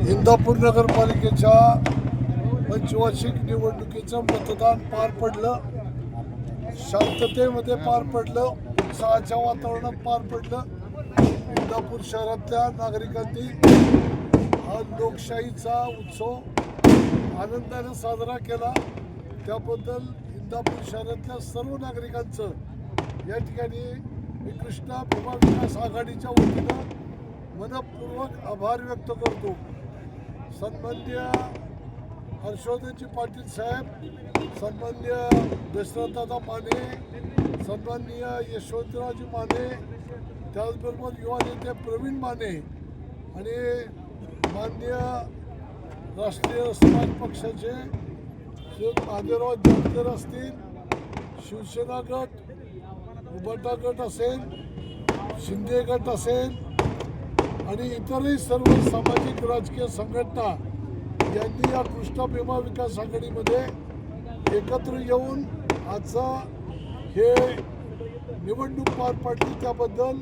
इंदापूर नगरपालिकेच्या पंचवार्षिक निवडणुकीचं मतदान पार पडलं. शांततेमध्ये पार पडलं, उत्साहाच्या वातावरणात पार पडलं. इंदापूर शहरातल्या नागरिकांनी हा लोकशाहीचा उत्सव आनंदाने साजरा केला. त्याबद्दल इंदापूर शहरातल्या सर्व नागरिकांचं या ठिकाणी मी कृष्णा भीमा विकास आघाडीच्या वतीनं मनपूर्वक आभार व्यक्त करतो. सन्माननीय हर्षवर्धनजी पाटील साहेब, सन्माननीय दशरथदादा माने, सन्माननीय यशवंतरावजी माने, त्याचबरोबर युवा नेते प्रवीण माने आणि माननीय राष्ट्रीय समाज पक्षाचे श्री महादेवराव जानकर असतील, शिवसेना गट, उबाटा गट असेल, शिंदे गट असेल आणि इतरही सर्व सामाजिक राजकीय संघटना यांनी या कृष्णा भीमा विकास आघाडीमध्ये एकत्र येऊन आजचा हे निवडणूक पार पाडली. त्याबद्दल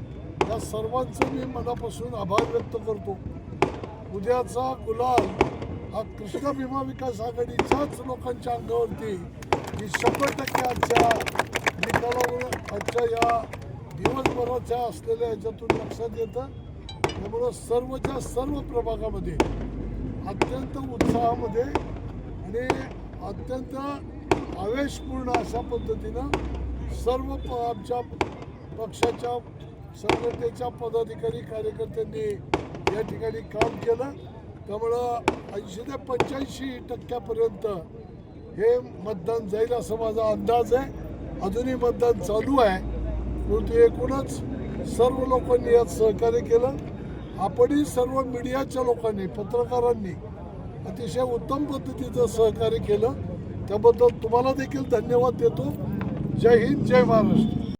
या सर्वांचं मी मनापासून आभार व्यक्त करतो. उद्याचा गुलाल हा कृष्णा भीमा विकास आघाडीच्याच लोकांच्या अंगावरती ही 100% आजच्या निकालावर आजच्या या दिवसभराच्या असलेल्या ह्याच्यातून लक्षात येतं. त्यामुळं सर्वच्या सर्व प्रभागामध्ये अत्यंत उत्साहामध्ये आणि अत्यंत आवेशपूर्ण अशा पद्धतीनं सर्व आमच्या पक्षाच्या संघटनेच्या पदाधिकारी कार्यकर्त्यांनी या ठिकाणी काम केलं. त्यामुळं 80 ते 85% हे मतदान जाईल असं माझा अंदाज आहे. अजूनही मतदान चालू आहे, परंतु एकूणच सर्व लोकांनी यात सहकार्य केलं. आपणही सर्व मीडियाच्या लोकांनी, पत्रकारांनी अतिशय उत्तम पद्धतीचं सहकार्य केलं. त्याबद्दल तुम्हाला देखील धन्यवाद देतो. जय हिंद, जय महाराष्ट्र.